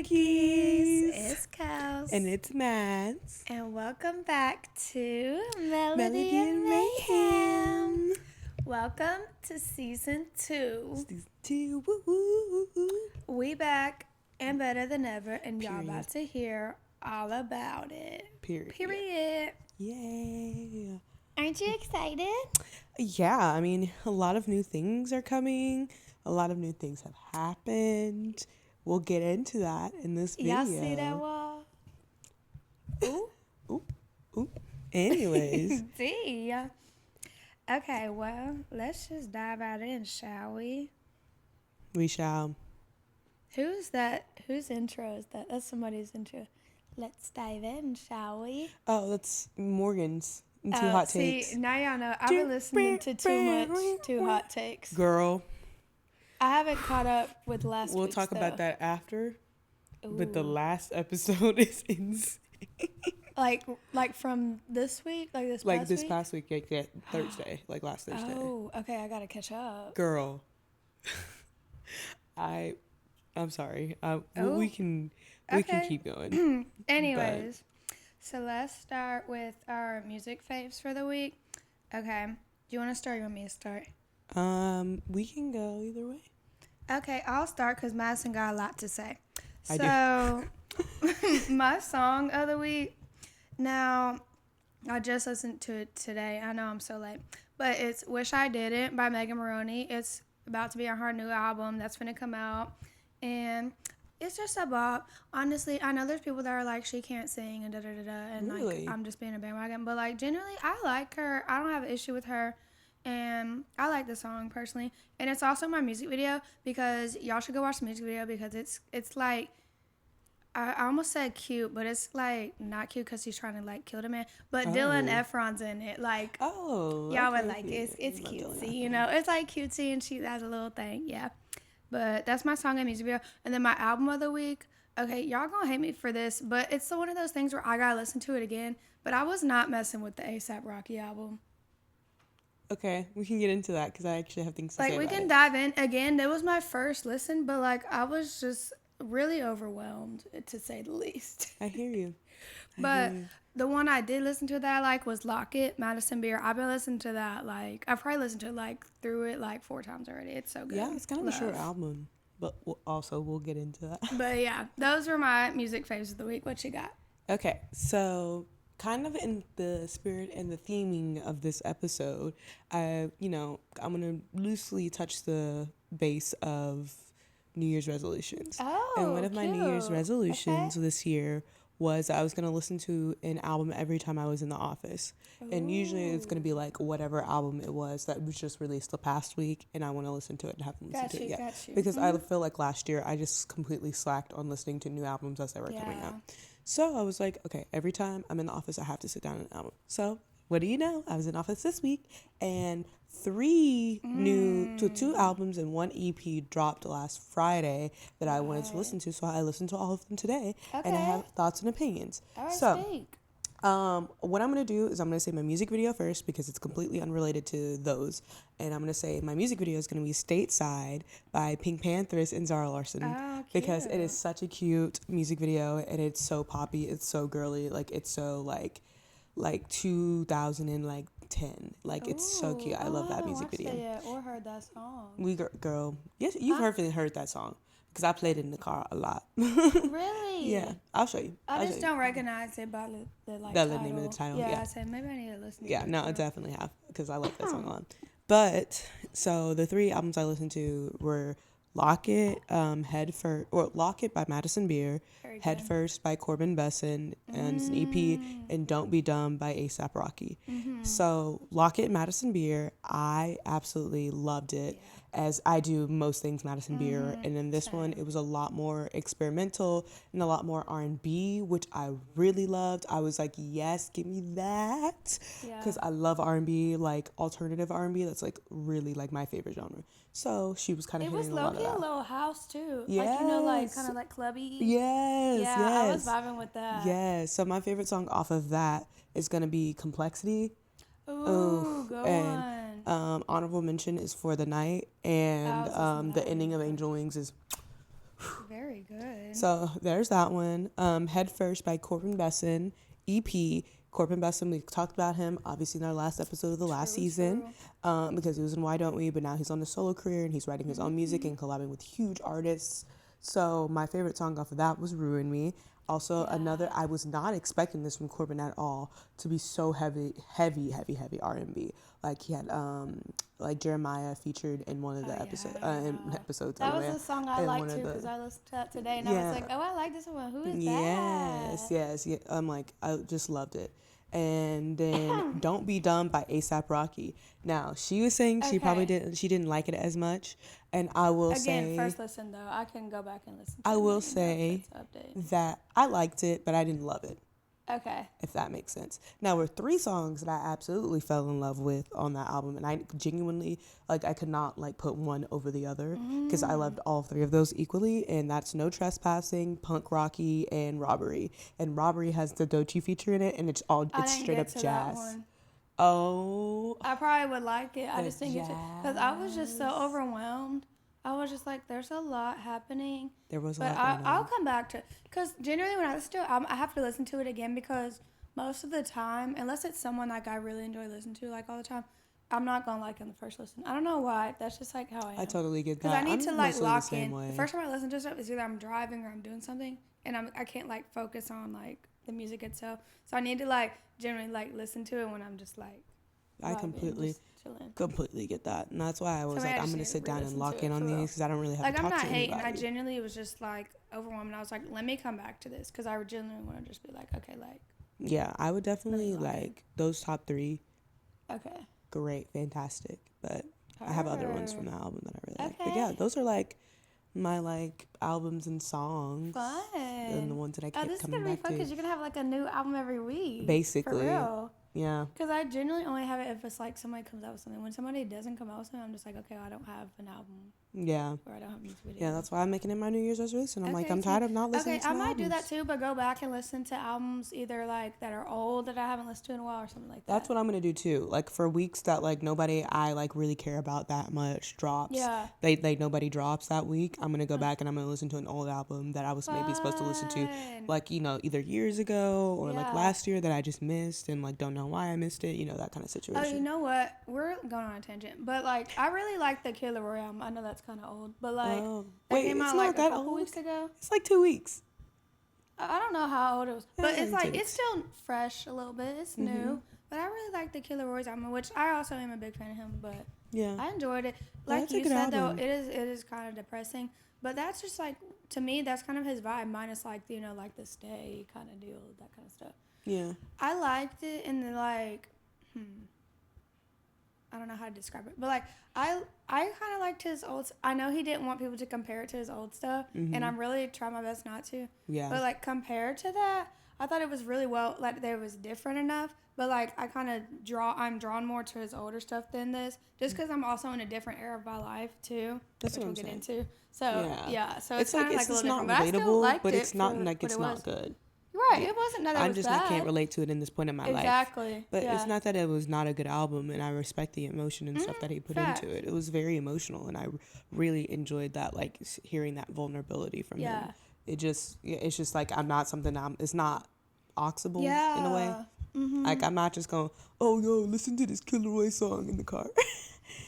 Pookies. It's Kels. And it's Mads. And welcome back to Melody, and Mayhem. Welcome to Season 2. Season 2. Woo, woo, woo. We back and better than ever. And y'all Period. about to hear all about it. Period. Yeah. Aren't you excited? Yeah, I mean, a lot of new things are coming. A lot of new things have happened. We'll get into that in this video. Y'all see that wall? Ooh. Ooh. Anyways. See ya. Okay, well, let's just dive right in, shall we? We shall. Who's that? Whose intro is that? That's somebody's intro. Let's dive in, shall we? Oh, that's Morgan's. Too Hot Takes. See, now y'all know. I've been listening to too much Too Hot Takes. Girl. I haven't caught up with last week. We'll talk about that after. Ooh. But the last episode is insane. Like from this week? Like this past week? Yeah, Thursday. Like last Thursday. Oh, okay. I gotta catch up. Girl. I'm sorry. We can keep going. Anyways, so let's start with our music faves for the week. Okay. Do you want to start or you want me to start? We can go either way. Okay, I'll start because Madison got a lot to say. I So, my song of the week. Now, I just listened to it today. I know I'm so late. But it's Wish I Didn't by Megan Maroney. It's about to be on her new album that's going to come out. And it's just a bop. Honestly, I know there's people that are like, she can't sing and da-da-da-da. And, really? like, I'm just being a bandwagon. But, like, generally, I like her. I don't have an issue with her. And I like the song personally. And it's also my music video because y'all should go watch the music video because it's like, I almost said cute, but it's like not cute because he's trying to like kill the man. But Dylan Efron's in it. Like, y'all would like it. It's cutesy, you know. It's like cutesy and she has a little thing, yeah. But that's my song and music video. And then my album of the week. Okay, y'all gonna hate me for this, but it's one of those things where I gotta listen to it again. But I was not messing with the A$AP Rocky album. Okay, we can get into that because I actually have things to say Like, we can dive in. Again, that was my first listen, but, like, I was just really overwhelmed, to say the least. I hear you. But the one I did listen to that I like was Lock It, Madison Beer. I've been listening to that, like, I've probably listened to it, like, through it, like, 4 times already. It's so good. Yeah, it's kind of a short album, but we'll get into that. But, yeah, those were my music faves of the week. What you got? Okay, so kind of in the spirit and the theming of this episode, I'm going to loosely touch the base of New Year's resolutions. Oh, and one of my New Year's resolutions Okay. this year was I was going to listen to an album every time I was in the office. Ooh. And usually it's going to be like whatever album it was that was just released the past week, and I want to listen to it and have them listen to it. Yeah. Got you. Because I feel like last year I just completely slacked on listening to new albums as they were coming out. So I was like, okay, every time I'm in the office, I have to sit down and album. So what do you know? I was in office this week, and 2 albums and 1 EP dropped last Friday that I wanted to listen to. So I listened to all of them today, and I have thoughts and opinions. All right, so speak. what I'm going to do is I'm going to say my music video first because it's completely unrelated to those. And I'm going to say my music video is going to be Stateside by Pink Panthers and Zara Larsson. Oh, because cute. it is such a cute music video and it's so poppy. It's so girly. Like, it's so like 2010. Like, it's so cute. I love that music video. I haven't watched that yet or heard that song. Girl, yes, you've heard that song because I played it in the car a lot. Really? Yeah, I'll show you. I just don't recognize it by the title. Name of the title. Yeah, Yeah. I said maybe I need to listen to it. Yeah, no, I definitely have because I like that song a lot. But so the 3 albums I listened to were Lock It, Lock It by Madison Beer, Head First by Corbin Besson, and it's an EP, and Don't Be Dumb by A$AP Rocky. So Lock It, Madison Beer, I absolutely loved it. As I do most things Madison Beer, and then this one, it was a lot more experimental and a lot more R&B, which I really loved. I was like, yes, give me that, because I love R&B, like alternative R&B. That's like really like my favorite genre. So she was kind of hitting a lot of that. It was low-key a little house too. Yes. Like, you know, like kind of like clubby. Yes. Yeah, yes. I was vibing with that. Yes. So my favorite song off of that is gonna be Complexity. Ooh, go on. Honorable mention is For the Night, and the ending of Angel Wings is very Very good. So there's that one. Head First by Corbin Besson. EP. Corbin Besson, we talked about him obviously in our last episode of the last season, because he was in Why Don't We, but now he's on a solo career and he's writing his own music and collabing with huge artists. So my favorite song off of that was Ruin Me. Also, another, I was not expecting this from Corbin at all, to be so heavy R&B. Like he had like Jeremiah featured in one of the episodes. That was a song I liked too, because I listened to that today and I was like, oh, I like this one. Who is that? Yes. I'm like, I just loved it. And then Don't Be Dumb by ASAP Rocky. Now, she was saying she didn't like it as much. And I will say... Again, first listen, though. I can go back and listen to it. I will say that I liked it, but I didn't love it. Okay. If that makes sense. Now, there were 3 songs that I absolutely fell in love with on that album. And I genuinely, like, I could not, like, put one over the other. Because I loved all 3 of those equally. And that's No Trespassing, Punk Rocky, and Robbery. And Robbery has the Doechii feature in it. And it's straight up jazz. Oh. I probably would like it. I just didn't get to. Because I was just so overwhelmed. I was just like, there's a lot happening. There was a lot going on. I'll come back to it. Because generally when I listen to it, I have to listen to it again because most of the time, unless it's someone like I really enjoy listening to like all the time, I'm not going to like it on the first listen. I don't know why. That's just like how I am. I totally get that. Because I need to like lock in. The first time I listen to stuff is either I'm driving or I'm doing something. And I can't like focus on like the music itself. So I need to like generally like listen to it when I'm just like I completely get that. And that's why I was like, I'm going to sit down and lock in on these because I don't really have to talk to anybody. Like, I'm not hating. I genuinely was just, like, overwhelmed. And I was like, let me come back to this because I genuinely want to just be like, okay, like. Yeah, I would definitely like those top 3. Okay. Great, fantastic. But I have other ones from the album that I really like. But yeah, those are, like, my, like, albums and songs. Fun. And the ones that I kept coming back to. This is going to be fun because you're going to have, like, a new album every week. Basically. For real. Yeah. Because I generally only have it if it's like somebody comes out with something. When somebody doesn't come out with something, I'm just like, okay, I don't have an album. Yeah. Or I don't have music videos. Yeah, that's why I'm making it my New Year's resolution. I'm like, I'm tired of not listening to I might albums. do that too, but go back and listen to albums either like that are old that I haven't listened to in a while or something like that. That's what I'm going to do too. Like for weeks that like nobody I like really care about that much drops. Yeah. Nobody drops that week. I'm going to go back and I'm going to listen to an old album that I was maybe supposed to listen to like, you know, either years ago or like last year that I just missed and like don't know why I missed it, you know, that kind of situation. Oh, you know what? We're going on a tangent, but like I really like the Killer Roy album. I know that's kind of old, but like wait, came it's out not like that a couple old. weeks ago. It's like 2 weeks. I don't know how old it was, but it's like 2 weeks. it's still fresh a little bit. It's new, but I really like the Killer Roy's album, which I also am a big fan of him. But yeah, I enjoyed it. Like you said, though, it is kind of depressing, but that's just like to me, that's kind of his vibe. Minus like you know like the Stay kind of deal, that kind of stuff. Yeah, I liked it in the like. I don't know how to describe it, but like I kind of liked his old. I know he didn't want people to compare it to his old stuff, and I'm really trying my best not to. Yeah. But like compared to that, I thought it was really well. Like there was different enough, but like I kind of I'm drawn more to his older stuff than this, just because I'm also in a different era of my life too, That's which what we'll I'm get saying. into. So yeah, so it's like kind of it's like a not little different. But I still liked but it it's not for like it's what it not was. good. Right, it wasn't that it was bad. I can't relate to it in this point in my life. Exactly. But it's not that it was not a good album, and I respect the emotion and stuff that he put into it. It was very emotional, and I really enjoyed that, like hearing that vulnerability from him. It's just like it's not auxable in a way. Mm-hmm. Like I'm not just going, oh yo, listen to this Killer Roy song in the car.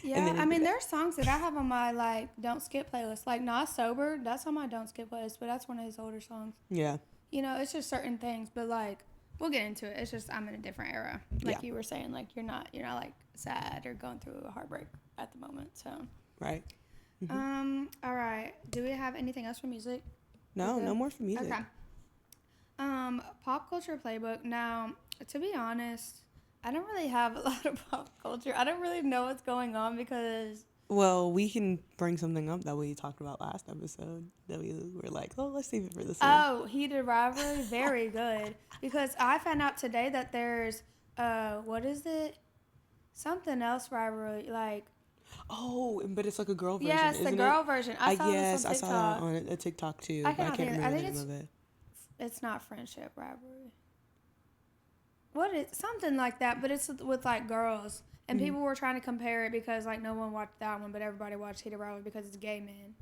Yeah, I mean, there's songs that I have on my like don't skip playlist. Like Not Sober, that's on my don't skip playlist, but that's one of his older songs. Yeah. You know, it's just certain things, but like we'll get into it. It's just I'm in a different era. Like you were saying, like you're not like sad or going through a heartbreak at the moment. So right. Mm-hmm. All right. Do we have anything else for music? No more for music. Okay. Pop culture playbook. Now, to be honest, I don't really have a lot of pop culture. I don't really know what's going on because. Well, we can bring something up that we talked about last episode that we were like, oh, let's save it for this one. Oh, Heated Rivalry, very good. Because I found out today that there's, what is it? Something else rivalry, like. Oh, but it's like a girl version, yes, the girl version. I saw this on TikTok. I saw that on a TikTok too, but I can't remember the name of it. It's not Friendship Rivalry. What is something like that, but it's with like girls. And people were trying to compare it because, like, no one watched that one, but everybody watched Heated Rivalry because it's gay men.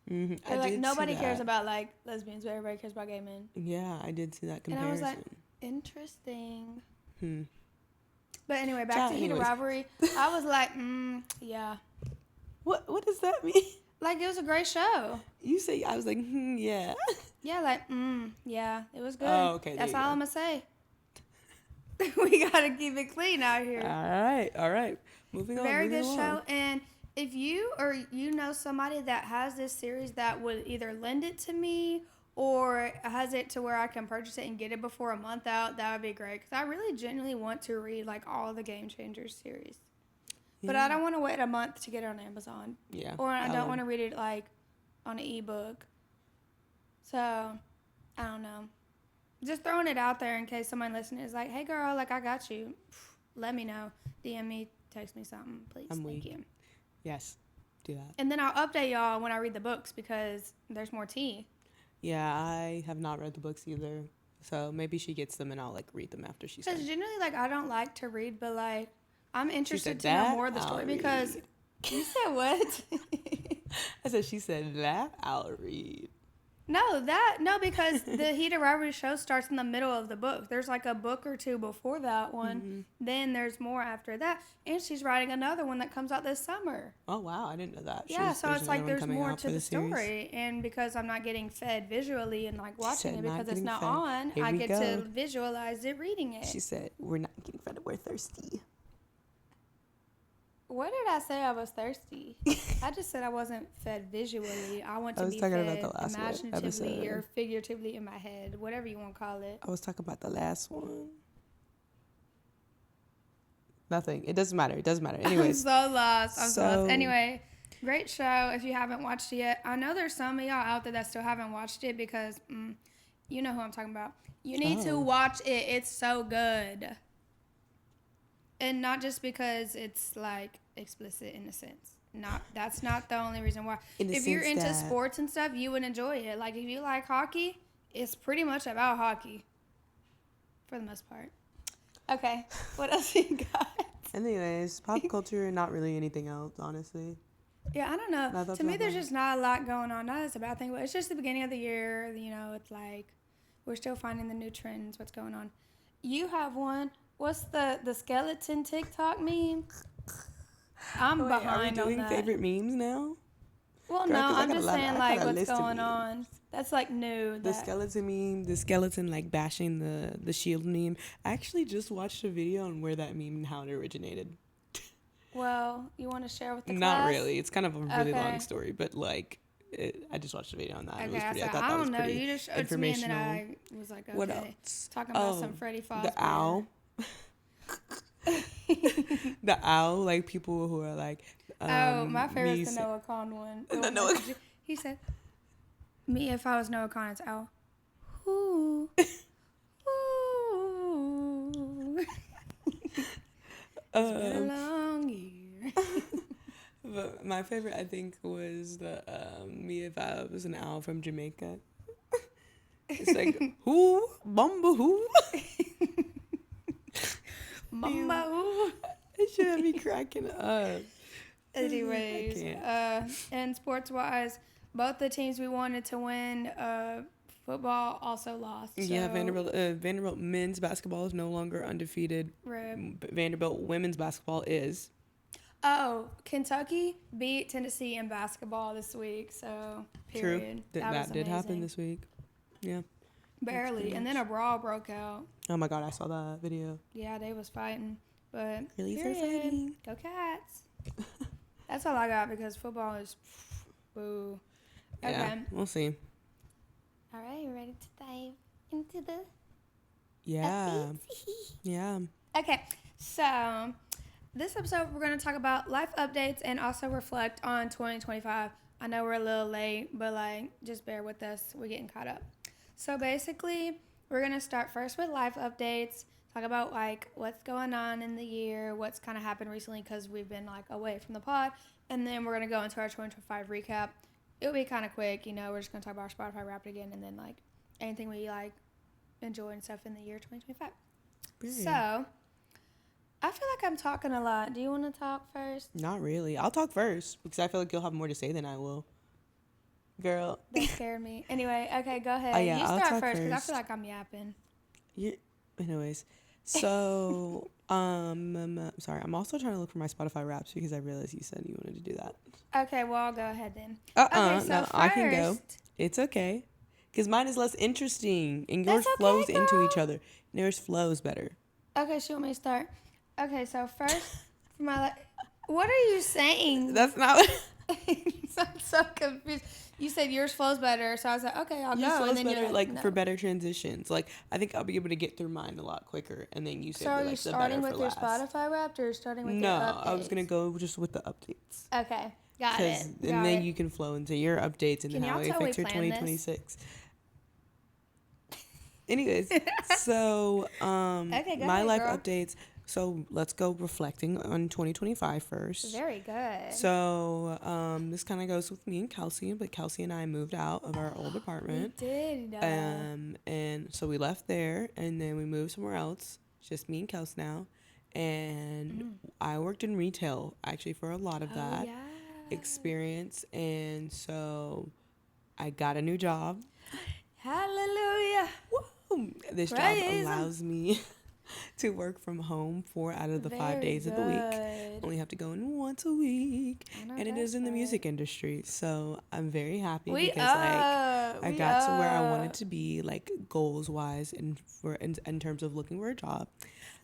They're like, nobody cares about like lesbians, but everybody cares about gay men. Yeah, I did see that comparison. And I was like, interesting. Hmm. But anyway, back to Heat of Rivalry. I was like, yeah. What does that mean? Like, it was a great show. You say, I was like, yeah. Yeah, like, yeah, it was good. Oh, okay. That's all I'm going to say. We got to keep it clean out here. All right. Moving on. Very good show. And if you or you know somebody that has this series that would either lend it to me or has it to where I can purchase it and get it before a month out, that would be great. Because I really genuinely want to read, like, all the Game Changers series. Yeah. But I don't want to wait a month to get it on Amazon. Yeah. Or I don't want to read it, like, on an ebook. So, I don't know. Just throwing it out there in case someone listening is like, hey, girl, like, I got you. Let me know. DM me, text me something, please. Thank you. Yes, do that. And then I'll update y'all when I read the books because there's more tea. Yeah, I have not read the books either. So maybe she gets them and I'll, like, read them after she's done. Because generally, like, I don't like to read, but, like, I'm interested to know more of the story because... You said what? I said, she said that, I'll read. No, because the Heat of Rivalry show starts in the middle of the book. There's like a book or two before that one. Mm-hmm. Then there's more after that. And she's writing another one that comes out this summer. Oh, wow. I didn't know that. Yeah, so it's like there's more to the story. And because I'm not getting fed visually and like watching it because it's not on, I get to visualize it reading it. She said, we're not getting fed, we're thirsty. What did I say I was thirsty? I just said I wasn't fed visually. I want to be fed imaginatively or figuratively in my head, whatever you want to call it. I was talking about the last one. Nothing. It doesn't matter. Anyways. I'm so lost. Anyway, great show. If you haven't watched it yet, I know there's some of y'all out there that still haven't watched it because you know who I'm talking about. You need to watch it. It's so good. And not just because it's like explicit in a sense. That's not the only reason why. If you're into sports and stuff, you would enjoy it. Like if you like hockey, it's pretty much about hockey. For the most part. Okay. What else you got? Anyways, pop culture, not really anything else, honestly. Yeah, I don't know. To me, there's just not a lot going on. Not that it's a bad thing, but it's just the beginning of the year. You know, it's like we're still finding the new trends, what's going on. You have one. What's the skeleton TikTok meme? I'm behind on that. Are we doing favorite memes now? Well, no, I'm just saying like what's going on. That's like new. The skeleton meme, the skeleton like bashing the shield meme. I actually just watched a video on where that meme and how it originated. Well, you want to share with the class? Not really. It's kind of a really long story, but like I just watched a video on that. Okay, it was pretty, I thought that was pretty you just showed it to me and then I was like, okay. What else? Talking about some Freddy Fazbear. The owl. The owl, like people who are like my favorite is the Noah Khan one. He said, me if I was Noah Khan, it's owl. Ooh. Ooh. It's been a long year. But my favorite, I think, was the me if I was an owl from Jamaica. It's like, who? Bumba who? Mamba who? It should have me cracking up. Anyways, and sports-wise, both the teams we wanted to win football also lost. So. Yeah, Vanderbilt men's basketball is no longer undefeated. Rip. Vanderbilt women's basketball is. Oh, Kentucky beat Tennessee in basketball this week, so period. True. That did happen this week. Yeah. Barely. And then a brawl broke out. Oh my God, I saw that video. Yeah, they was fighting. But really fighting. Go Cats. That's all I got because football is boo. Okay. Yeah, we'll see. All right, you ready to dive into the Yeah. Yeah. Okay, so this episode we're going to talk about life updates and also reflect on 2025. I know we're a little late, but like just bear with us. We're getting caught up. So basically, we're going to start first with life updates, talk about like what's going on in the year, what's kind of happened recently because we've been like away from the pod, and then we're going to go into our 2025 recap. It'll be kind of quick, you know, we're just going to talk about our Spotify Wrapped again and then like anything we like enjoy and stuff in the year 2025. Brilliant. So, I feel like I'm talking a lot. Do you want to talk first? Not really. I'll talk first because I feel like you'll have more to say than I will. Girl. That scared me. Anyway, okay, go ahead. Oh, yeah, You I'll start talk first because I first. feel like I'm yapping. Anyways, so sorry. I'm also trying to look for my Spotify Wraps because I realized you said you wanted to do that. Okay, well, I'll go ahead then. Okay, so No, first, I can go. It's okay, because mine is less interesting and yours that's flows okay, into each girl. other. And yours flows better. Okay, she want me to start. Okay, so first, for my what are you saying? That's not. I'm so confused. You said yours flows better, so I was like, okay, I'll Yours go. And flows then better, you're like, no. for better transitions. Like, I think I'll be able to get through mine a lot quicker, and then you So said are you're you like the starting better with for your last. Spotify Wrapped or starting with No, your updates? I was gonna go just with the updates. Okay, got it. And then you can flow into your updates and Can then how y'all it tell we affects your planned this? 2026. Anyways, so Okay, go my ahead, life girl. updates. So let's go reflecting on 2025 first. Very good. So this kind of goes with me and Kelsey, but Kelsey and I moved out of our old apartment. We did. And so we left there, and then we moved somewhere else. Just me and Kelsey now, and I worked in retail actually for a lot of that experience, and so I got a new job. Hallelujah. Woo! This job allows me to work from home 4 out of the 5 days of the week. Only have to go in once a week, and it is in the music industry. So I'm very happy because I got to where I wanted to be, like goals wise, and in terms of looking for a job.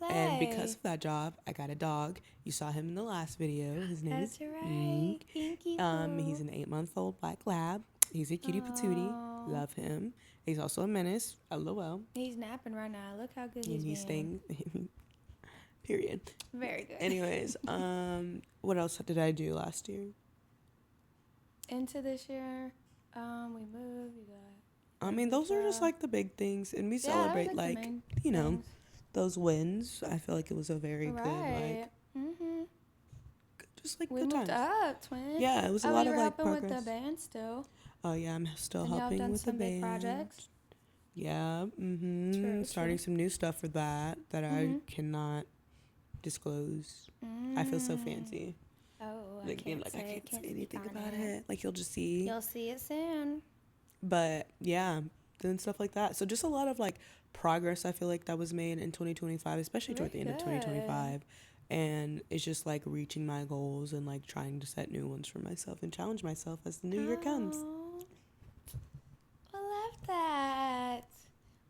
And because of that job, I got a dog. You saw him in the last video. His name is Ink. He's an 8-month-old black lab. He's a cutie patootie. Love him. He's also a menace. LOL. He's napping right now. Look how good And he's staying. Period. Very good. Anyways, what else did I do last year? Into this year, we moved. We got. I mean, those are just like the big things, and we celebrate like you know, those wins. I feel like it was a very good like. Just like we good moved times. up, twin. Yeah, it was a lot of like progress. With the band still. Oh yeah, I'm still and helping done with some the big band. Projects. Yeah, starting some new stuff for that I cannot disclose. I feel so fancy. Oh, like, I can't say anything about it. Like you'll just see. You'll see it soon. But yeah, doing stuff like that. So just a lot of like progress I feel like that was made in 2025, especially toward the end of 2025. And it's just like reaching my goals and like trying to set new ones for myself and challenge myself as the new year comes. I love that.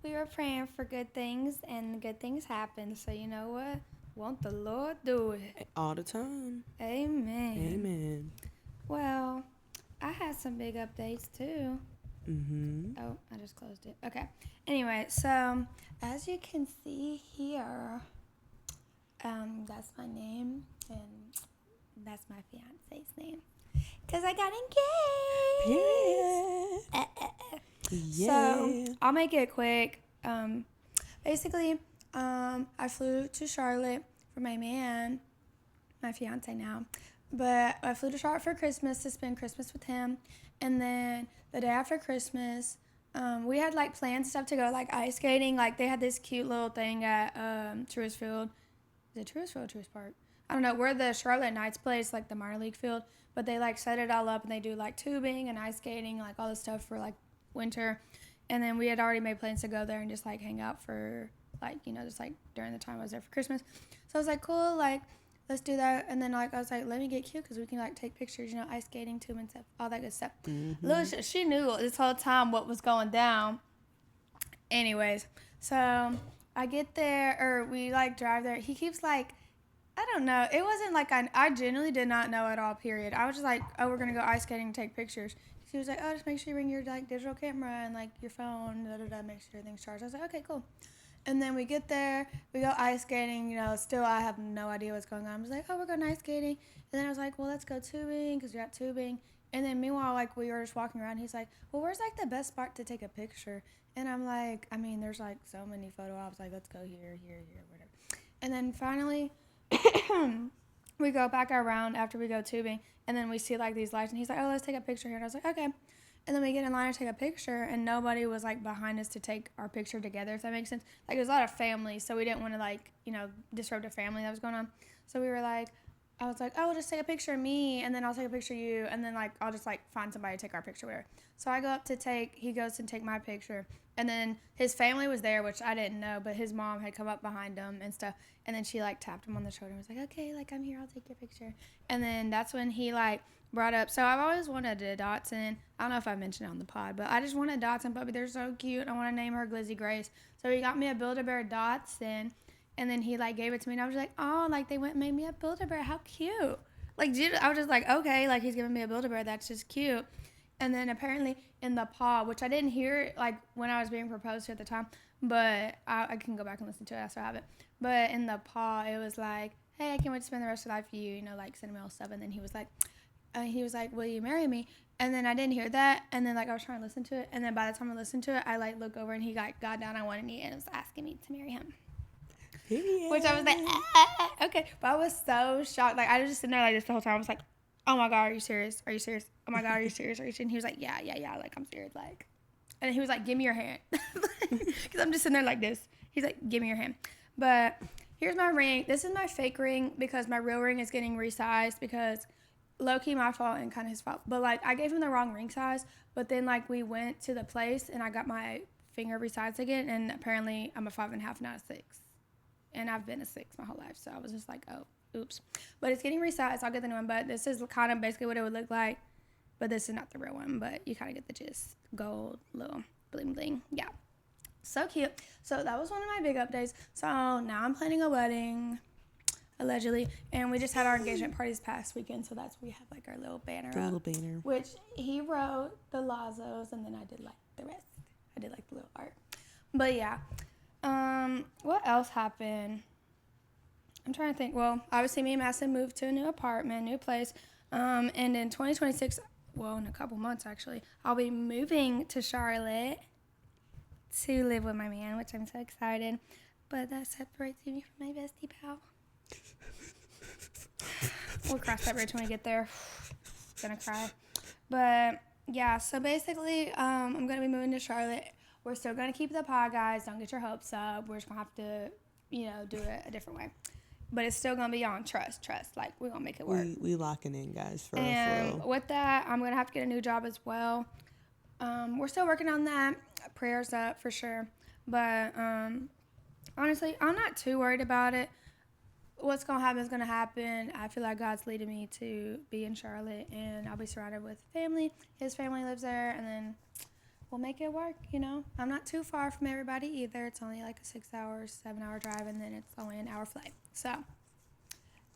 We were praying for good things and good things happen. So you know what? Won't the Lord do it? All the time. Amen. Amen. Well, I had some big updates too. Oh, I just closed it. Okay. Anyway, so as you can see here, that's my name and that's my fiance's name. Because I got engaged. Period. Yeah. So I'll make it quick. Basically, I flew to Charlotte for my man, my fiance now. But I flew to Charlotte for Christmas to spend Christmas with him. And then the day after Christmas, we had like planned stuff to go like ice skating. Like they had this cute little thing at Truist Field. Is it Truist Field or Truist Park? I don't know, where the Charlotte Knights play. It's like the minor league field. But they like set it all up and they do like tubing and ice skating, like all this stuff for like winter. And then we had already made plans to go there and just like hang out for like, you know, just like during the time I was there for Christmas. So I was like, cool, like let's do that. And then like I was like, let me get cute because we can like take pictures, you know, ice skating, tube and stuff, all that good stuff. She knew this whole time what was going down. Anyways, so I get there, or we like drive there. He keeps like, I don't know. It wasn't like I genuinely did not know at all, period. I was just like, oh, we're going to go ice skating and take pictures. He was like, oh, just make sure you bring your like digital camera and like your phone, make sure everything's charged. I was like, okay, cool. And then we get there, we go ice skating, you know, still I have no idea what's going on. I was like, oh, we're going ice skating. And then I was like, well, let's go tubing because we got tubing. And then meanwhile, like we were just walking around, he's like, well, where's like the best spot to take a picture? And I'm like, I mean, there's like so many photo ops, like let's go here, whatever. And then finally, we go back around after we go tubing, and then we see like these lights, and he's like, oh, let's take a picture here. And I was like, okay. And then we get in line to take a picture, and nobody was like behind us to take our picture together, if that makes sense. Like, there's a lot of families, so we didn't want to like, you know, disrupt a family that was going on. So we were like, I was like, oh, just take a picture of me, and then I'll take a picture of you, and then like I'll just like find somebody to take our picture with her. So I go up to he goes and take my picture, and then his family was there, which I didn't know, but his mom had come up behind him and stuff, and then she like tapped him on the shoulder and was like, okay, like I'm here, I'll take your picture, and then that's when he like brought up. So I've always wanted a Dotson. I don't know if I mentioned it on the pod, but I just want a Dotson puppy. They're so cute. I want to name her Glizzy Grace. So he got me a Build-A-Bear Dotson. And then he like gave it to me, and I was like, oh, like they went and made me a Build-A-Bear. How cute! Like, dude, I was just like, okay, like he's giving me a Build-A-Bear. That's just cute. And then apparently in the paw, which I didn't hear like when I was being proposed to at the time, but I can go back and listen to it. I still have it. But in the paw, it was like, hey, I can't wait to spend the rest of life with you. You know, like sentimental stuff. And then he was like, will you marry me? And then I didn't hear that. And then like I was trying to listen to it. And then by the time I listened to it, I like look over and he like got down on one knee and was asking me to marry him. Period. Which I was like, okay. But I was so shocked. Like, I was just sitting there like this the whole time. I was like, oh my God, are you serious? Are you serious? Oh my God, are you serious? Are you serious? And he was like, yeah. Like, I'm serious. Like, and he was like, give me your hand. Because I'm just sitting there like this. He's like, give me your hand. But here's my ring. This is my fake ring because my real ring is getting resized because low-key my fault and kind of his fault. But, like, I gave him the wrong ring size. But then, like, we went to the place and I got my finger resized again. And apparently I'm a 5.5, not a 6. And I've been a 6 my whole life, so I was just like, oh, oops. But it's getting resized. I'll get the new one, but this is kind of basically what it would look like. But this is not the real one, but you kind of get the gist. Gold, little bling bling. Yeah. So cute. So that was one of my big updates. So now I'm planning a wedding, allegedly. And we just had our engagement party this past weekend, so that's where we have like our little banner The up. little banner. Which he wrote the Lazos, and then I did like the rest. I did like the little art. But yeah. What else happened? I'm trying to think. Well, obviously me and Madison moved to a new apartment, new place. And in 2026, well, in a couple months actually, I'll be moving to Charlotte to live with my man, which I'm so excited. But that separates me from my bestie pal. We'll cross that bridge when we get there. Gonna cry. But yeah, so basically, I'm gonna be moving to Charlotte. We're still going to keep the pod, guys. Don't get your hopes up. We're just going to have to, do it a different way. But it's still going to be on trust. Like, we're going to make it work. We locking in, guys, for and real. With that, I'm going to have to get a new job as well. We're still working on that. Prayers up for sure. But honestly, I'm not too worried about it. What's going to happen is going to happen. I feel like God's leading me to be in Charlotte, and I'll be surrounded with family. His family lives there, and then we'll make it work, I'm not too far from everybody either. It's only like a 7-hour drive, and then it's only an hour flight. So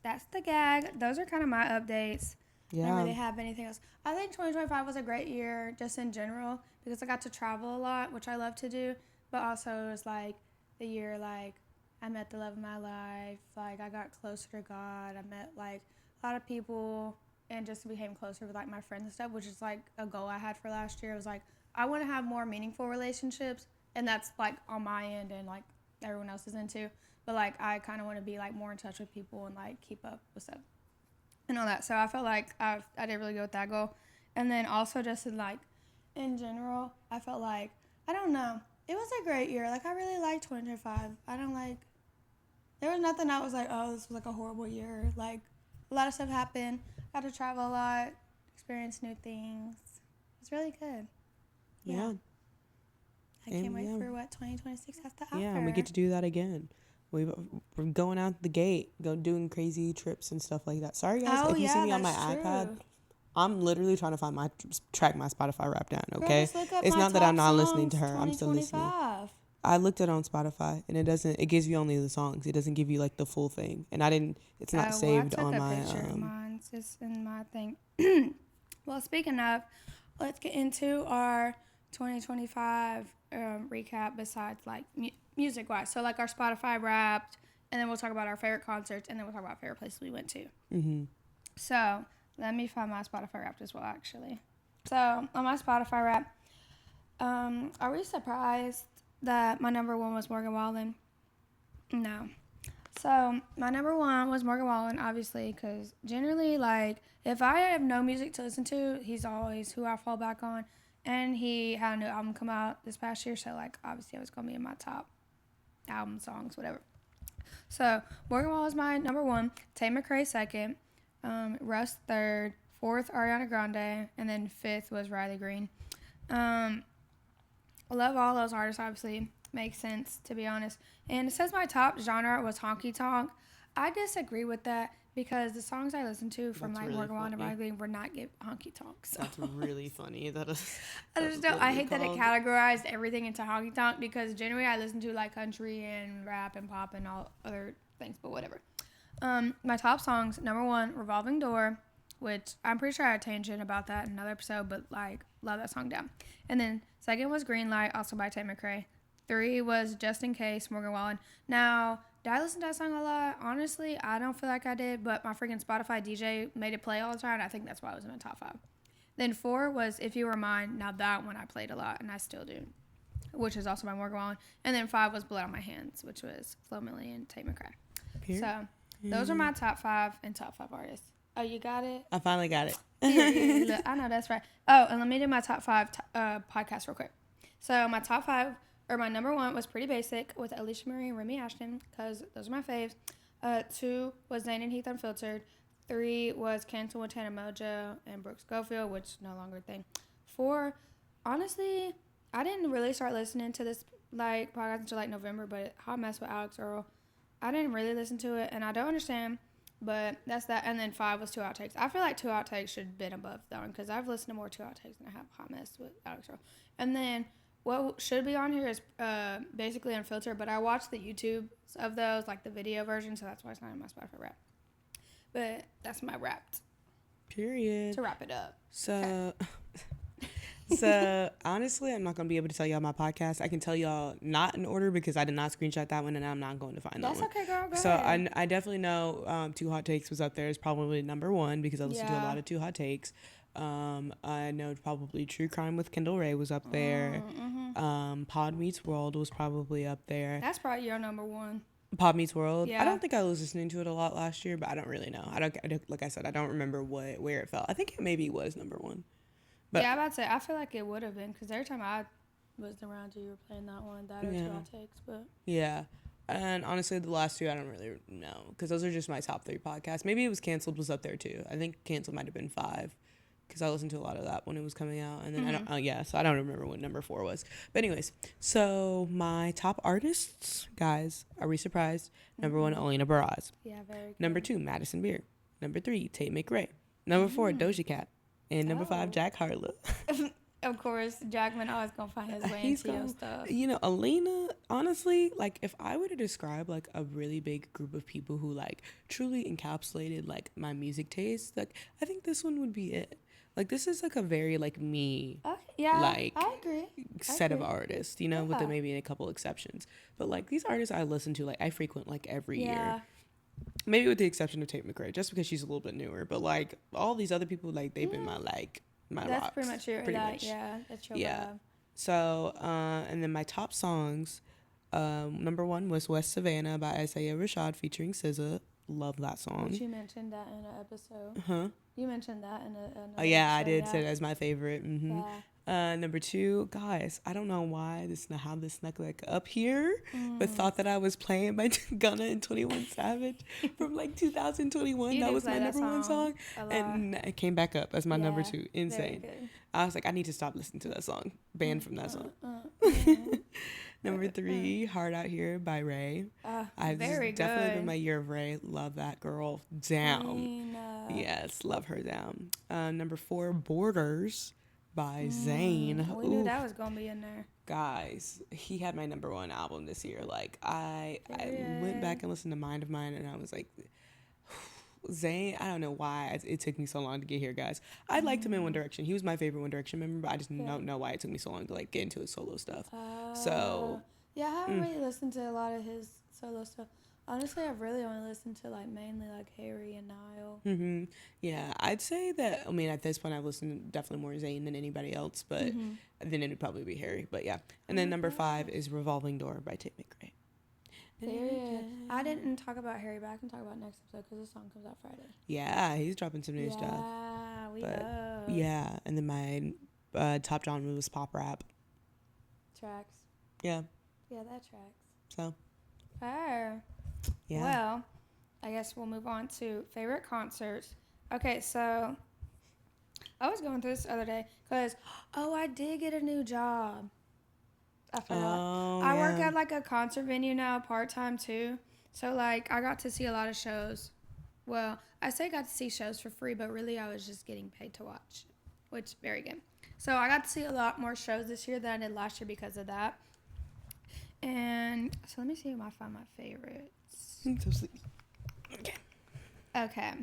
that's the gag. Those are kind of my updates. Yeah. I don't really have anything else. I think 2025 was a great year just in general because I got to travel a lot, which I love to do. But also it was like the year like I met the love of my life. Like I got closer to God. I met like a lot of people and just became closer with like my friends and stuff, which is like a goal I had for last year. It was like I want to have more meaningful relationships, and that's like on my end and like everyone else is into. But like I kind of want to be like more in touch with people and like keep up with stuff and all that. So I felt like I did really good with that goal. And then also just in general, I felt like I don't know. It was a great year. Like I really liked 2025. There was nothing I was like, oh, this was like a horrible year. Like a lot of stuff happened. Got to travel a lot, experience new things. It's really good. Yeah. I can't wait for what 2026 has to offer. Yeah, and we get to do that again. We're going out the gate, doing crazy trips and stuff like that. Sorry, guys, if you see me on my iPad, I'm literally trying to track my Spotify rap down, okay? Girl, it's not that I'm not listening to her. I'm still listening. I looked it on Spotify, and it gives you only the songs. It doesn't give you, like, the full thing. And it's not saved on my... I took a picture of mine. It's just in my thing. Well, speaking of, let's get into our 2025 recap besides like music wise. So like our Spotify Wrapped, and then we'll talk about our favorite concerts, and then we'll talk about favorite places we went to. Mm-hmm. So let me find my Spotify Wrapped as well, actually. So on my Spotify Wrapped, are we surprised that my number one was Morgan Wallen? No. So my number one was Morgan Wallen, obviously, because generally, like, if I have no music to listen to, he's always who I fall back on. And he had a new album come out this past year, so, like, obviously it was going to be in my top album songs, whatever. So Morgan Wallen was my number one, Tay McRae second, Russ third, fourth Ariana Grande, and then fifth was Riley Green. I love all those artists, obviously. Makes sense, to be honest. And it says my top genre was honky tonk. I disagree with that because the songs I listened to from That's like really Morgan Wallen and funny. Riley Green were not give honky tonk. So. That's really funny. That is. I That just is don't. I literally hate that it called. categorized everything into honky tonk because generally I listen to like country and rap and pop and all other things, but whatever. My top songs: number one, "Revolving Door," which I'm pretty sure I had a tangent about that in another episode, but like love that song down. And then second was "Green Light," also by Tate McRae. Three was "Just in Case," Morgan Wallen. Now, did I listen to that song a lot? Honestly, I don't feel like I did, but my freaking Spotify DJ made it play all the time, and I think that's why it was in my top 5. Then 4 was "If You Were Mine." Now that one I played a lot, and I still do, which is also by Morgan Wallen. And then 5 was "Blood on My Hands," which was Flo Milli and Tate McRae. So those are my top 5 and top 5 artists. Oh, you got it? I finally got it. Look, I know that's right. Oh, and let me do my top 5 podcasts real quick. So my top 5, or my number 1 was Pretty Basic with Alicia Marie and Remy Ashton, because those are my faves. 2 was Zane and Heath Unfiltered. 3 was Cancel with Tana Mojo and Brooke Schofield, which is no longer a thing. 4, honestly, I didn't really start listening to this like podcast until like November, but Hot Mess with Alex Earl, I didn't really listen to it, and I don't understand, but that's that. And then 5 was 2 Outtakes. I feel like 2 Outtakes should have been above that one, because I've listened to more 2 Outtakes than I have Hot Mess with Alex Earl. And then what should be on here is basically Unfiltered, but I watched the YouTube of those, like the video version, so that's why it's not in my Spotify rap. But that's my Wrapped. Period. To wrap it up. So, so honestly, I'm not gonna be able to tell y'all my podcast. I can tell y'all not in order because I did not screenshot that one, and I'm not going to find That's that one. okay, girl. Go So ahead. I definitely know 2 Hot Takes was up there. Is probably number 1 because I listened to a Yeah. lot of 2 Hot Takes. I know probably True Crime with Kendall Ray was up there. Pod Meets World was probably up there. That's probably your number 1. Pod Meets World. Yeah. I don't think I was listening to it a lot last year, but I don't really know. I don't like I said, I don't remember where it fell. I think it maybe was number 1. But Yeah, I'm about to say, I feel like it would have been, because every time I was around you were playing that one, that or 2 Outtakes, but. yeah. And honestly, the last 2 I don't really know because those are just my top 3 podcasts. Maybe it was Canceled was up there too. I think Canceled might have been 5 because I listened to a lot of that when it was coming out. And then I don't. So I don't remember what number 4 was. But anyways, so my top artists, guys, are we surprised? Number 1, Alina Baraz. Yeah, very good. Number 2, Madison Beer. Number 3, Tate McRae. Number 4, Doja Cat. And number 5, Jack Harlow. Of course, Jackman always gonna find his way into your stuff. You know, Alina, honestly, like, if I were to describe, like, a really big group of people who, like, truly encapsulated, like, my music taste, like, I think this one would be it. Like, this is, like, a very, like, me, Okay, yeah, like, I agree. set of artists, you know, with Yeah. maybe a couple exceptions. But, like, these artists I listen to, like, I frequent, like, every year. Yeah. Maybe with the exception of Tate McRae, just because she's a little bit newer. But, like, all these other people, like, they've been my That's rocks. pretty much your much. Yeah, that's your Yeah. vibe. So, and then my top songs, number 1 was West Savannah by Isaiah Rashad featuring SZA. Love that song. But you mentioned that in an episode. Huh? You mentioned that in a. Oh yeah, I did say that as my favorite. Yeah. Number 2, guys, I don't know how this snuck like up here, but thought that I was playing by Gunna and 21 Savage from like 2021. You that do was my play that number 1 song, a lot. and it came back up as my number 2. Very Insane. good. I was like, I need to stop listening to that song. Banned from that song. Number 3, Hard Out Here by Ray. Very Definitely good. been my year of Ray. Love that girl down. Nina. Yes, love her down. Number 4, Borders by Zayn. We knew Oof. that was gonna be in there. Guys, he had my number 1 album this year. Like, I went back and listened to Mind of Mine, and I was like, Zayn, I don't know why it took me so long to get here, guys. I liked him in One Direction. He was my favorite One Direction member, but I just don't know why it took me so long to, like, get into his solo stuff. So, Yeah, I haven't really listened to a lot of his solo stuff. Honestly, I've really only listened to like mainly like Harry and Niall. yeah, I'd say that, I mean, at this point, I've listened to definitely more Zayn than anybody else, but then it would probably be Harry. But yeah. And then number 5 is Revolving Door by Tate McRae. Period. I didn't talk about Harry, but I can talk about next episode because the song comes out Friday. Yeah, he's dropping some new stuff. Yeah, we But know. yeah, and then my top genre was pop rap. Tracks. Yeah, Yeah, that tracks. so Fair. yeah. Well, I guess we'll move on to favorite concerts. Okay, so I was going through this the other day because, I did get a new job. I forgot. Oh, I work yeah. at like a concert venue now, part time too. So like I got to see a lot of shows. Well, I say got to see shows for free, but really I was just getting paid to watch, which very good. So I got to see a lot more shows this year than I did last year because of that. And so let me see if I find my favorites. I'm so sleepy. Okay. Okay.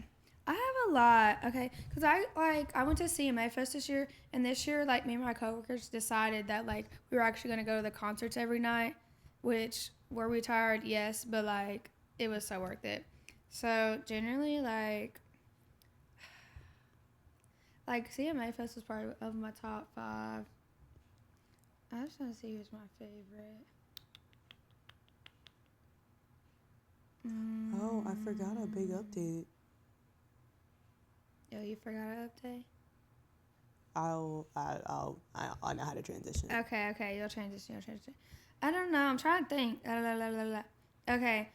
I have a lot. Okay, because I went to CMA Fest this year, and this year like me and my coworkers decided that like we were actually gonna go to the concerts every night, which were we tired? Yes, but like it was so worth it. So generally like CMA Fest was part of my top 5. I just want to see who's my favorite. Oh, I forgot a big update. Oh, you forgot an update? I know how to transition. Okay, you'll transition. I don't know. I'm trying to think. Okay.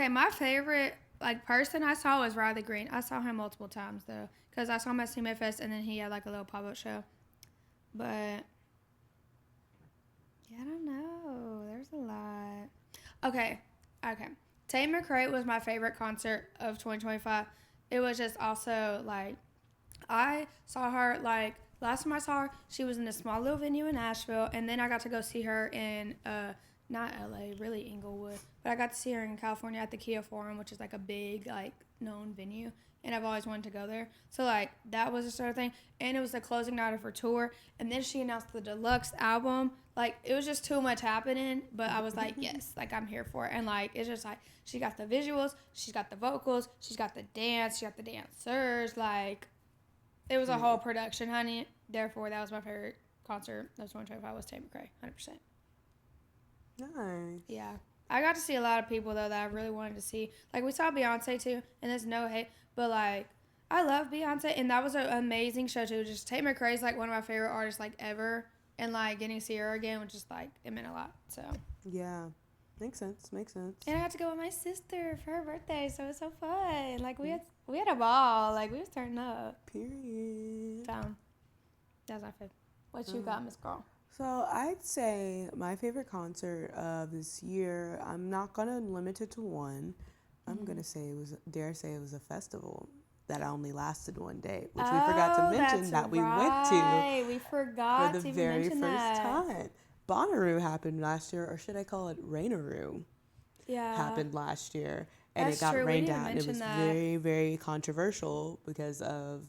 My favorite like person I saw was Riley Green. I saw him multiple times though, because I saw him at CMA Fest, and then he had like a little pop-up show. But yeah, I don't know. There's a lot. Okay. Tay McRae was my favorite concert of 2025. It was just also like I saw her like last time I saw her, she was in a small little venue in Nashville, and then I got to go see her in not LA, really Inglewood, but I got to see her in California at the Kia Forum, which is like a big like known venue, and I've always wanted to go there. So like that was the sort of thing, and it was the closing night of her tour, and then she announced the deluxe album. Like it was just too much happening, but I was like, yes, like I'm here for it, and like it's just like she got the visuals, she's got the vocals, she's got the dance, she got the dancers, like. It was a whole production, honey. Therefore, that was my favorite concert of 2025 was Tay McRae, 100%. Nice. Yeah. I got to see a lot of people, though, that I really wanted to see. Like, we saw Beyonce, too, and there's no hate. But, like, I love Beyonce, and that was an amazing show, too. Just Tay McRae's, like, one of my favorite artists, like, ever. And, like, getting to see her again was just, like, it meant a lot, so. Yeah. Makes sense. And I got to go with my sister for her birthday, so it was so fun. Like, we had a ball. Like, we was turning up. Period. That was my favorite. What you got, Miss Girl? So I'd say my favorite concert of this year, I'm not going to limit it to one. I'm going to say dare say it was a festival that only lasted one day, which we forgot to mention that we went to. We forgot for the very first time. Bonnaroo happened last year, or should I call it Rainaroo? Yeah. Happened last year, and That's it got true. rained We didn't out, and it was mention that. very, very controversial because of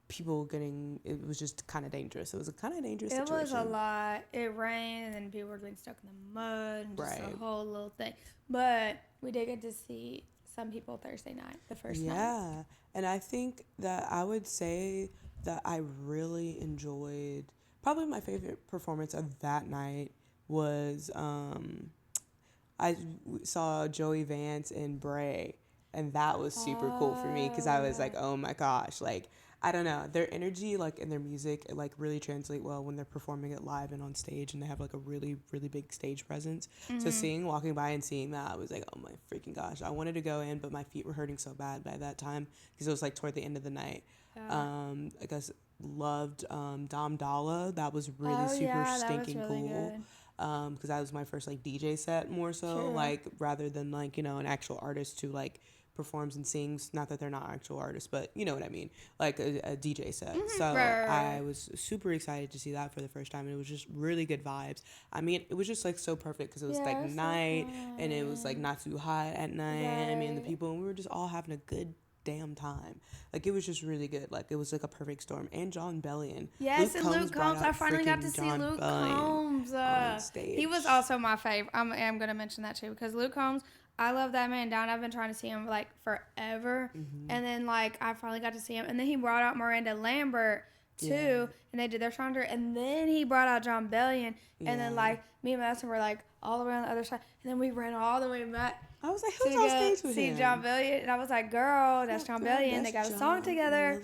people getting. It was just kind of dangerous. It was a kind of dangerous situation. It was a lot. It rained, and then people were getting stuck in the mud, and just a whole little thing. But we did get to see some people Thursday night, the first night. Yeah, and I think that I would say that I really enjoyed. Probably my favorite performance of that night was I saw Joey Vance and Bray, and that was super cool for me because I was like, oh my gosh, like I don't know, their energy like and their music it, like really translate well when they're performing it live and on stage, and they have like a really really big stage presence. So walking by and seeing that, I was like, oh my freaking gosh, I wanted to go in, but my feet were hurting so bad by that time because it was like toward the end of the night. I guess loved Dom Dalla. That was really super stinking really cool. Because that was my first like DJ set more so like rather than like an actual artist who like performs and sings. Not that they're not actual artists, but you know what I mean, like a DJ set. So I was super excited to see that for the first time, and it was just really good vibes. I mean, it was just like so perfect because it was like night and it was like not too hot at night. I mean, the people, and we were just all having a good damn time. Like it was just really good. Like it was like a perfect storm. And John Bellion. Yes, and Luke Combs. I finally got to see Luke Combs on stage. He was also my favorite. I'm gonna mention that too because Luke Combs. I love that man down. I've been trying to see him like forever, and then like I finally got to see him, and then he brought out Miranda Lambert too, and they did their song, and then he brought out John Bellion, and then like me and Madison were like all the way on the other side, and then we ran all the way back. I was like, who's on stage with him? See John Bellion, and I was like, girl, that's John Bellion. They got a song together.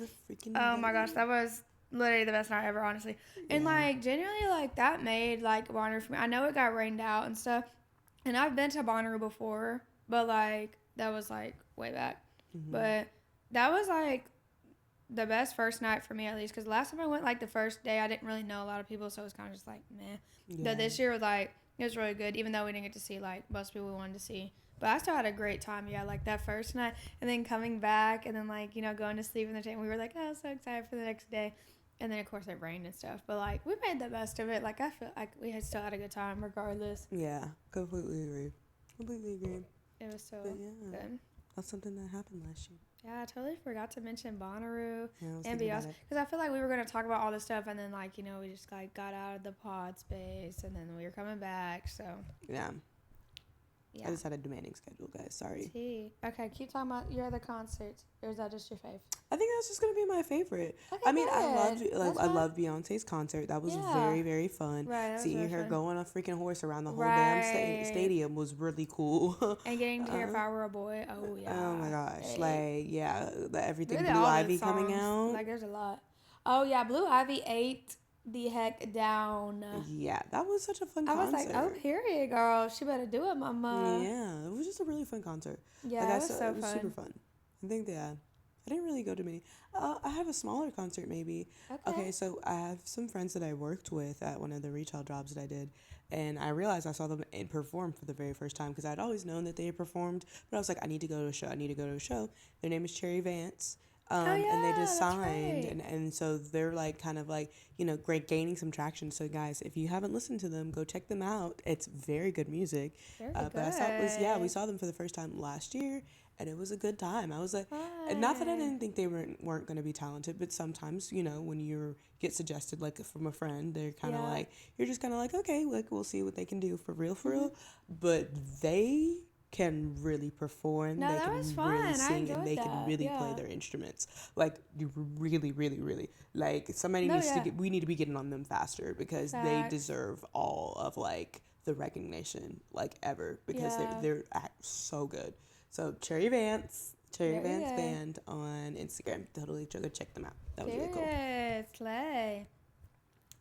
Oh my gosh, that was literally the best night ever, honestly. And like genuinely, like that made like Bonnaroo for me. I know it got rained out and stuff, and I've been to Bonnaroo before, but like that was like way back. But that was like the best first night for me at least, because last time I went, like the first day, I didn't really know a lot of people, so it was kind of just like meh. Yeah. But this year was like it was really good, even though we didn't get to see like most people we wanted to see. But I still had a great time, yeah, like that first night, and then coming back, and then like going to sleep in the tent. We were like, oh, so excited for the next day, and then of course it rained and stuff. But like we made the best of it. Like I feel like we had still had a good time regardless. Yeah, completely agree. Completely agree. It was so But yeah, good. that's something that happened last year. Yeah, I totally forgot to mention Bonnaroo Yeah, I was and thinking about Beyonce, it. because I feel like we were going to talk about all this stuff, and then like we just like got out of the pod space, and then we were coming back. So Yeah. yeah. I just had a demanding schedule, guys. Sorry. Okay, keep talking about your other concerts, or is that just your fave? I think that's just gonna be my favorite. Okay, I mean, I good. loved That's fine. Beyonce's concert. That was Yeah. very, very fun. Right, that was Seeing really her fun. go on a freaking horse around the whole Right. damn stadium was really cool. And getting to hear If I Were a Boy. Oh yeah. Oh my gosh! Hey. Like, yeah, everything Really, Blue all the Ivy coming songs. out. Like there's a lot. Oh yeah, Blue Ivy ate the heck down. Yeah, that was such a fun I concert. was like, oh, period, girl. She better do it, mama. Yeah, it was just a really fun concert. Yeah, Like it I was said, so it was fun. super fun. I think that I didn't really go to many. I have a smaller concert maybe. Okay, so I have some friends that I worked with at one of the retail jobs that I did, and I realized I saw them perform for the very first time because I'd always known that they had performed, but I was like, I need to go to a show. I need to go to a show. Their name is Cherry Vance. And they just that's signed, right. and so they're like kind of like great, gaining some traction. So guys, if you haven't listened to them, go check them out. It's very good music. Very But I saw it was we good. saw them for the first time last year, and it was a good time. I was like, and not that I Fun. didn't think they weren't going to be talented, but sometimes when you get suggested like from a friend, they're kind of Yeah. like you're just kind of like, okay, like we'll see what they can do for real, Mm-hmm. But they can really perform. No, They that can was really fun. I sing, and enjoyed they can that. really play Yeah. their instruments. Like you really, really, really like somebody No, needs to yeah. get. We need to be getting on them faster because they Facts. deserve all of like the recognition like ever because Yeah. they're so good. So Cherry Vance Very good. Band on Instagram. Totally go check them out. That was really cool. Period. Slay.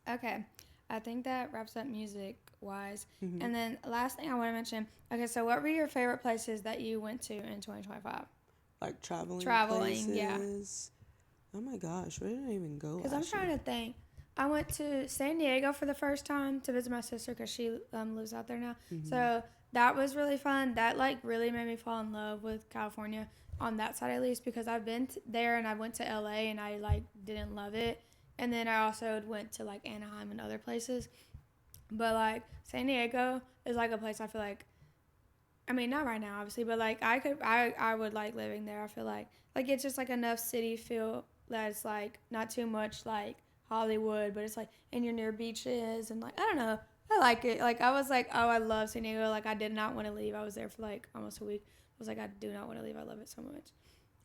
Okay. I think that wraps up music wise. Mm-hmm. And then last thing I want to mention. Okay, so what were your favorite places that you went to in 2025? Like traveling Yeah. places. Oh my gosh, where did I even go? Because I'm trying to think. I went to San Diego for the first time to visit my sister because she lives out there now. Mm-hmm. So that was really fun. That like really made me fall in love with California on that side at least because I've been there and I went to LA and I like didn't love it. And then I also went to like Anaheim and other places. But like San Diego is like a place I feel like, I mean not right now obviously, but like I would like living there. I feel like it's just like enough city feel that it's like not too much like Hollywood, but it's like and you're near beaches and like I don't know. I like it. Like I was like, oh, I love San Diego. Like I did not want to leave. I was there for like almost a week. I was like, I do not want to leave. I love it so much.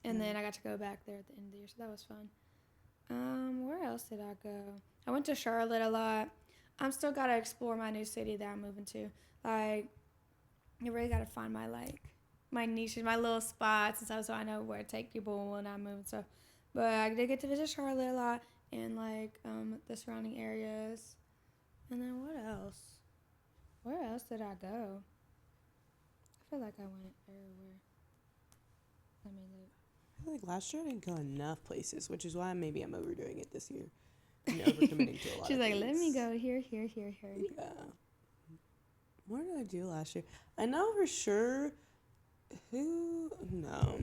And then I got to go back there at the end of the year, so that was fun. Where else did I go? I went to Charlotte a lot. I'm still gotta explore my new city that I'm moving to. Like, you really gotta find my my niches, my little spots and stuff, so I know where to take people when I move and stuff. But I did get to visit Charlotte a lot and like the surrounding areas. And then what else? Where else did I go? I feel like I went everywhere. Let me look. I feel like last year I didn't go enough places, which is why maybe I'm overdoing it this year. I'm overcommitting to a lot She's of like, things. let me go here. Yeah. What did I do last year? I know for sure. No.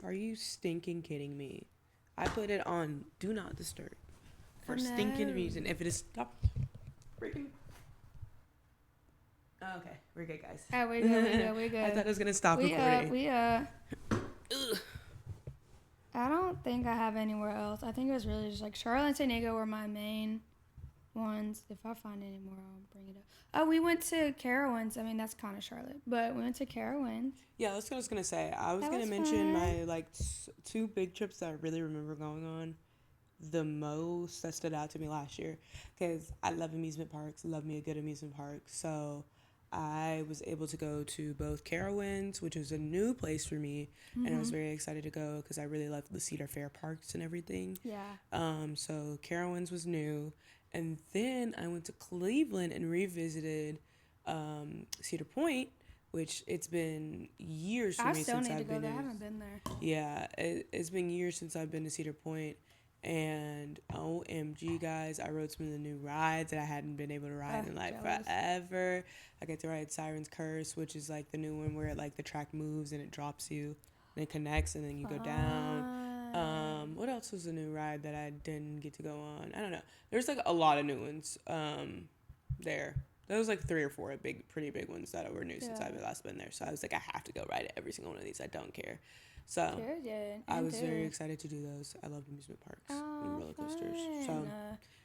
Are you stinking kidding me? I put it on Do Not Disturb for I stinking know. reason. If it is stop freaking. Oh, okay, we're good, guys. Oh, we're good. I thought it was gonna stop We recording. Ugh. I don't think I have anywhere else. I think it was really just like Charlotte and San Diego were my main ones. If I find any more, I'll bring it up. Oh, we went to Carowinds. I mean, that's kind of Charlotte, but we went to Carowinds. Yeah, that's what I was gonna say. I was That gonna was mention fun. my like two big trips that I really remember going on. The most that stood out to me last year, because I love amusement parks. Love me a good amusement park. So I was able to go to both Carowinds, which was a new place for me, and I was very excited to go because I really loved the Cedar Fair parks and everything. Yeah. So Carowinds was new, and then I went to Cleveland and revisited Cedar Point, which it's been years for I me still since need to I've go been there. I in. haven't been there. Yeah, it's been years since I've been to Cedar Point, and OMG, guys, I rode some of the new rides that I hadn't been able to ride in like Jealous. forever. I get to ride Siren's Curse, which is like the new one where like the track moves and it drops you, and it connects, and then you go down. What else was a new ride that I didn't get to go on? I don't know. There's like a lot of new ones. There. There was like 3 or 4 pretty big ones that were new since I've last been there. So I was like, I have to go ride every single one of these. I don't care. So I was very excited to do those. I love amusement parks and roller coasters. So,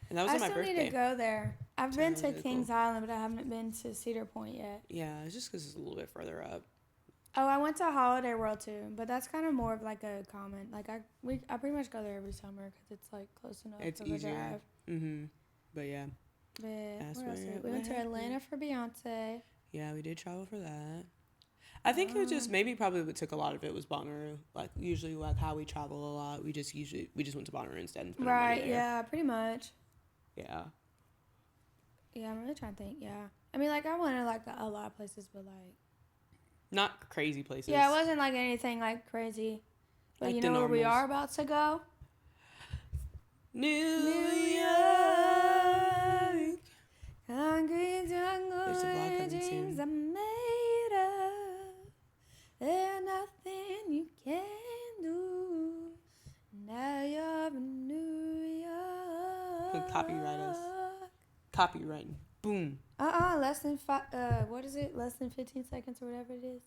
and that was on my birthday. I still need to go there. I've been to really Kings cool. Island, but I haven't been to Cedar Point yet. Yeah, it's just because it's a little bit further up. Oh, I went to Holiday World too, but that's kind of more of like a common. Like I pretty much go there every summer because it's like close enough. It's of a easier. drive. But yeah. But That's where else where we went to Atlanta for Beyonce. Yeah, we did travel for that. I think it just maybe probably what took a lot of it was Bonnaroo. Like usually, like how we travel a lot, we just went to Bonnaroo instead. And spent our money Right. there. Yeah. Pretty much. Yeah. Yeah, I'm really trying to think. Yeah. I mean, like I went to like a lot of places, but like. Not crazy places. Yeah, it wasn't like anything like crazy. But Like you the know where we normals. are about to go? New York. Concrete jungle There's a vlog where coming dreams soon. are made of. There's nothing you can do. Now you're in New York. Could copyright us. Copywriting. Boom. Less than what is it? Less than 15 seconds or whatever it is.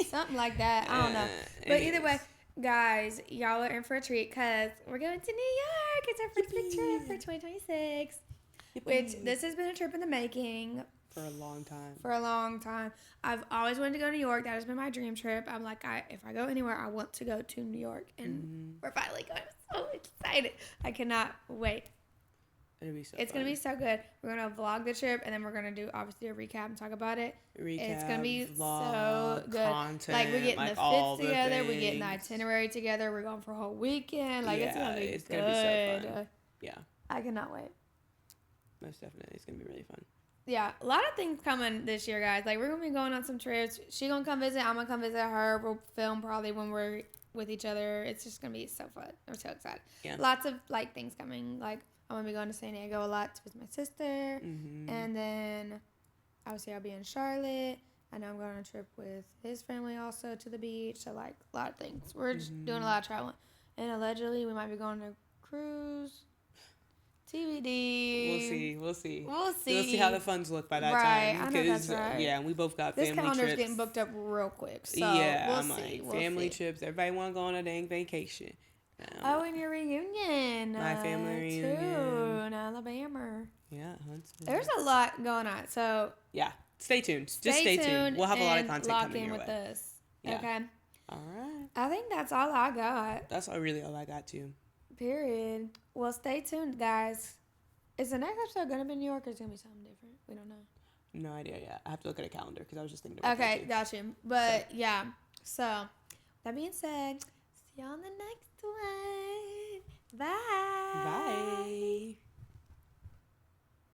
Something like that. I don't know. But either way, guys, y'all are in for a treat because we're going to New York. It's our first big trip for 2026. Which this has been a trip in the making. For a long time. For a long time. I've always wanted to go to New York. That has been my dream trip. I'm like, if I go anywhere, I want to go to New York. And we're finally going. I'm so excited. I cannot wait. It'll be so It's going to be so good. We're going to vlog the trip, and then we're going to do, obviously, a recap and talk about it. Recap, it's going to be vlog, so good. content, Like, we're getting like the all fits the together. We're getting the things. itinerary together. We're going for a whole weekend. Like, it's going to be it's good. gonna be so fun. Yeah. I cannot wait. Most definitely. It's going to be really fun. Yeah, a lot of things coming this year, guys. Like, we're going to be going on some trips. She going to come visit. I'm going to come visit her. We'll film probably when we're with each other. It's just going to be so fun. I'm so excited. Yeah. Lots of, like, things coming. Like, I'm going to be going to San Diego a lot to visit my sister. And then, obviously, I'll be in Charlotte. I know I'm going on a trip with his family also to the beach. So, like, a lot of things. We're just doing a lot of traveling. And allegedly, we might be going to a cruise. TBD. We'll see. We'll see how the funds look by that Right, time. I know that's right. Yeah, and we both got This family calendar's trips. getting booked up real quick. So yeah, we'll I'm see. like, We'll family see. trips. Everybody want to go on a dang vacation. Oh, and your reunion. My family reunion. Too, in Alabama. Yeah, Huntsville. There's a lot going on. So yeah, stay tuned. Just stay tuned. We'll have a lot of and content lock coming in your with way. this. Yeah. Okay. All right. I think that's all I got. That's really all I got too. Period. Well, stay tuned, guys. Is the next episode going to be New York or is it going to be something different? We don't know. No idea yet. I have to look at a calendar because I was just thinking about Okay, that too. got you. But yeah. So that being said, see y'all on the next one. Bye. Bye.